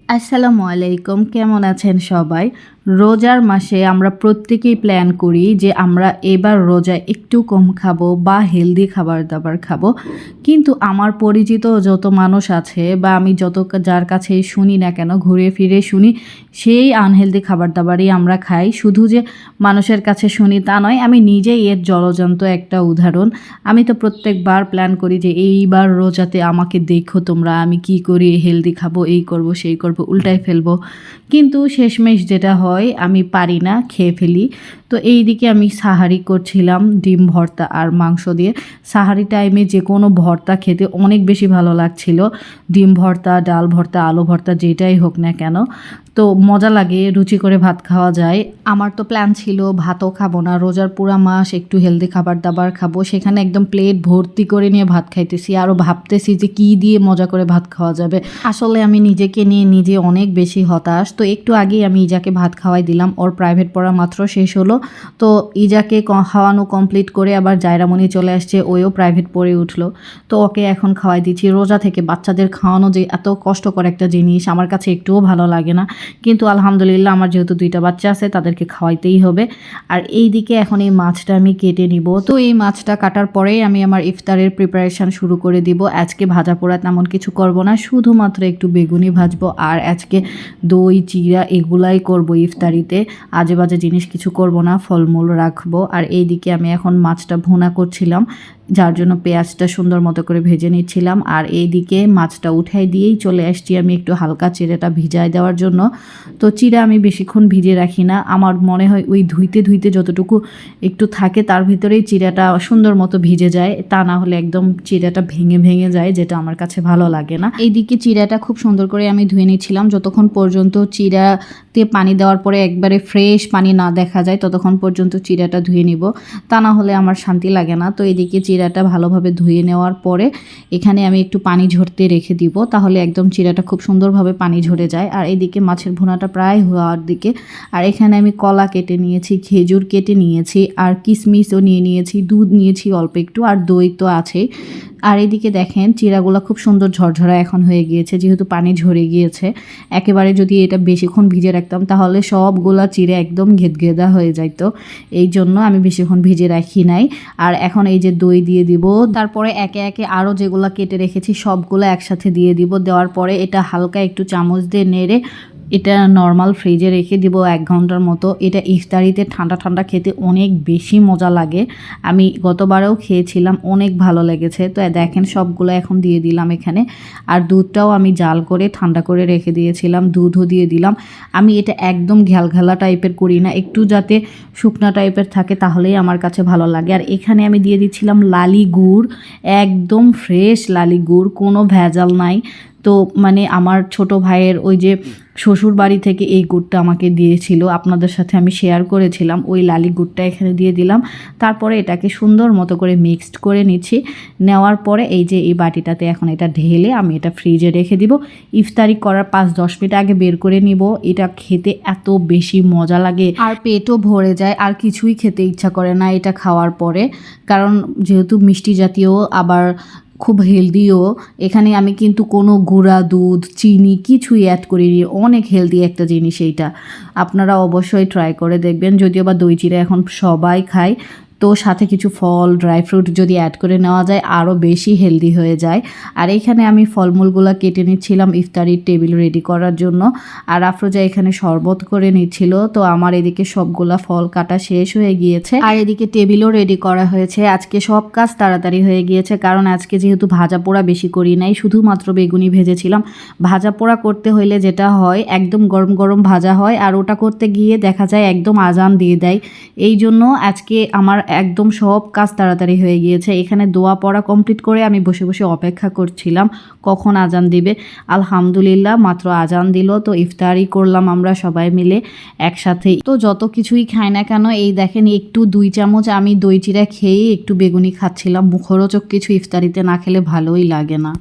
আসসালামু আলাইকুম, কেমন আছেন সবাই? রোজার মাসে আমরা প্রত্যেকেই প্ল্যান করি যে আমরা এবার রোজায় একটু কম খাবো বা হেলদি খাবার দাবার খাবো। কিন্তু আমার পরিচিত যত মানুষ আছে বা আমি যার কাছেই শুনি না কেন, ঘুরে ফিরে শুনি সেই আনহেলদি খাবার দাবারই আমরা খাই। শুধু যে মানুষের কাছে শুনি তা নয়, আমি নিজেই এর জলজান্ত একটা উদাহরণ। আমি তো প্রত্যেকবার প্ল্যান করি যে এইবার রোজাতে আমাকে দেখো তোমরা, আমি কি করি, হেলদি খাবো, এই করব সেই করব, উল্টায় ফেলবো। কিন্তু শেষমেশ যেটা হয় আমি পারি না, খেয়ে ফেলি। তো এই দিকে আমি সাহারি করছিলাম ডিম ভর্তা আর মাংস দিয়ে। সাহারি টাইমে যে কোনো ভর্তা খেতে অনেক বেশি ভালো লাগছিল। ডিম ভর্তা, ডাল ভর্তা, আলু ভর্তা যেটাই হোক না কেন, তো মজা লাগে, রুচি করে ভাত খাওয়া যায়। আমার তো প্ল্যান ছিল ভাতও খাবো না, রোজার পুরা মাস একটু হেলদি খাবার দাবার খাবো। সেখানে একদম প্লেট ভর্তি করে নিয়ে ভাত খাইতেছি, আরও ভাবতেছি যে কী দিয়ে মজা করে ভাত খাওয়া যাবে। আসলে আমি নিজেকে নিয়ে নিজে অনেক বেশি হতাশ। তো একটু আগেই আমি ইজাকে ভাত খাওয়াই দিলাম, ওর প্রাইভেট পড়া মাত্র শেষ হলো। তো ইজাকে খাওয়ানো কমপ্লিট করে আবার জায়রামণি চলে আসছে, ওও প্রাইভেট পড়ে উঠলো। তো ওকে এখন খাওয়াই দিচ্ছি। রোজা থেকে বাচ্চাদের খাওয়ানো যে এত কষ্টকর একটা জিনিস আমার কাছে একটুও ভালো লাগে না, কিন্তু আলহামদুলিল্লাহ আমার যেহেতু 2টা বাচ্চা আছে তাদেরকে খাওয়াইতেই হবে। আর এই দিকে এখন এই মাছটা আমি কেটে নিব। তো এই মাছটা কাটার পরেই আমি আমার ইফতারের প্রিপারেশান শুরু করে দিব। আজকে ভাজা পোড়া তেমন কিছু করব না, শুধুমাত্র একটু বেগুনি ভাজবো আর আজকে দই চিড়া এগুলাই করব ইফতারিতে। আজে বাজে জিনিস কিছু করব না, ফলমূল রাখবো। আর এই দিকে আমি এখন মাছটা ভুনা করছিলাম, যার জন্য পেঁয়াজটা সুন্দর মতো করে ভেজে নিচ্ছিলাম। আর এইদিকে মাছটা উঠাই দিয়েই চলে আসছি আমি একটু হালকা চিড়েটা ভিজায় দেওয়ার জন্য। তো চিড়া আমি বেশিক্ষণ ভিজে রাখি না, আমার মনে হয় ওই ধুইতে ধুইতে যতটুকু একটু থাকে তার ভিতরেই চিড়াটা সুন্দর মতো ভিজে যায়, তা না হলে একদম চিড়াটা ভেঙে ভেঙে যায়, যেটা আমার কাছে ভালো লাগে না। এইদিকে চিড়াটা খুব সুন্দর করে আমি ধুয়ে নিচ্ছিলাম, যতক্ষণ পর্যন্ত চিড়াতে পানি দেওয়ার পরে একবারে ফ্রেশ পানি না দেখা যায় ততক্ষণ পর্যন্ত চিড়াটা ধুয়ে নিব, তা না হলে আমার শান্তি লাগে না। তো এদিকে চিড়াটা ভালোভাবে ধুয়ে নেওয়ার পরে এখানে আমি একটু পানি ঝরতে রেখে দিব, তাহলে একদম চিড়াটা খুব সুন্দরভাবে পানি ঝরে যায়। আর এইদিকে মাছের ভুনাটা প্রায় হওয়ার দিকে। আর এখানে আমি কলা কেটে নিয়েছি, খেজুর কেটে নিয়েছি, আর কিশমিশও নিয়ে নিয়েছি, দুধ নিয়েছি অল্প একটু, আর দই তো আছেই। আর এদিকে দেখেন চিড়াগুলো খুব সুন্দর ঝরঝরা এখন হয়ে গিয়েছে, যেহেতু পানি ঝরে গিয়েছে। একেবারে যদি এটা বেশিক্ষণ ভিজে রাখতাম তাহলে সবগুলা চিড়ে একদম ঘেদঘেদা হয়ে যাইত, এই জন্য আমি বেশিক্ষণ ভিজে রাখি নাই। আর এখন এই যে দই দিয়ে দিব, তারপরে একে একে আরও যেগুলো কেটে রেখেছি সবগুলো একসাথে দিয়ে দিব। দেওয়ার পরে এটা হালকা একটু চামচ দিয়ে নেড়ে এটা নর্মাল ফ্রিজে রেখে দিব 1 ঘন্টার মতো। এটা ইফতারিতে ঠান্ডা ঠান্ডা খেতে অনেক বেশি মজা লাগে। আমি গতবারেও খেয়েছিলাম, অনেক ভালো লেগেছে। তো দেখেন সবগুলো এখন দিয়ে দিলাম এখানে। আর দুধটাও আমি জাল করে ঠান্ডা করে রেখে দিয়েছিলাম, দুধও দিয়ে দিলাম। আমি এটা একদম ঘ্যালঘ্যালা টাইপের করি না, একটু যাতে শুকনা টাইপের থাকে তাহলেই আমার কাছে ভালো লাগে। আর এখানে আমি দিয়ে দিচ্ছিলাম লালি গুড়, একদম ফ্রেশ লালি গুড়, কোনো ভেজাল নাই। তো মানে আমার ছোট ভাইয়ের ওই যে শ্বশুর বাড়ি থেকে এই গুড়টা আমাকে দিয়েছিল, আপনাদের সাথে আমি শেয়ার করেছিলাম। ওই লালি গুড়টা এখানে দিয়ে দিলাম। তারপরে এটাকে সুন্দর মতো করে মিক্সড করে নিচ্ছি। নেওয়ার পরে এই যে এই বাটিটাতে এখন এটা ঢেলে আমি এটা ফ্রিজে রেখে দিব। ইফতারি করার 5-10 মিনিট আগে বের করে নিব। এটা খেতে এত বেশি মজা লাগে আর পেটও ভরে যায়, আর কিছুই খেতে ইচ্ছা করে না এটা খাওয়ার পরে। কারণ যেহেতু মিষ্টি জাতীয় আবার খুব হেলদিও, এখানে আমি কিন্তু কোনো গুঁড়া দুধ চিনি কিছুই অ্যাড করিনি, অনেক হেলদি একটা জিনিস এইটা। আপনারা অবশ্যই ট্রাই করে দেখবেন। যদিও বা দই চিড়া এখন সবাই খায়, তো সাথে কিছু ফল ড্রাই ফ্রুট যদি অ্যাড করে নেওয়া যায় আরও বেশি হেলদি হয়ে যায়। আর এখানে আমি ফলমূলগুলো কেটে নিচ্ছিলাম ইফতারির টেবিল রেডি করার জন্য। আর আফরোজা এখানে শরবত করে নিচ্ছিল। তো আমার এদিকে সবগুলা ফল কাটা শেষ হয়ে গিয়েছে, আর এদিকে টেবিলও রেডি করা হয়েছে। আজকে সব কাজ তাড়াতাড়ি হয়ে গিয়েছে, কারণ আজকে যেহেতু ভাজা পোড়া বেশি করি নাই, শুধুমাত্র বেগুনি ভেজেছিলাম। ভাজা পোড়া করতে হইলে যেটা হয় একদম গরম গরম ভাজা হয়, আর ওটা করতে গিয়ে দেখা যায় একদম আজান দিয়ে দেয়। এই জন্য আজকে আমার একদম সব কাজ তাড়াতাড়ি হয়ে গিয়েছে। এখানে দোয়া পড়া কমপ্লিট করে আমি বসে বসে অপেক্ষা করছিলাম কখন আজান দিবে। আলহামদুলিল্লাহ মাত্র আজান দিল। তো ইফতারি করলাম আমরা সবাই মিলে একসাথেই। তো যত কিছুই খাই না কেন, এই দেখেন একটু 2 চামচ আমি দই চিড়া খেয়েই একটু বেগুনি খাচ্ছিলাম। মুখরোচক কিছু ইফতারিতে না খেলে ভালোই লাগে না।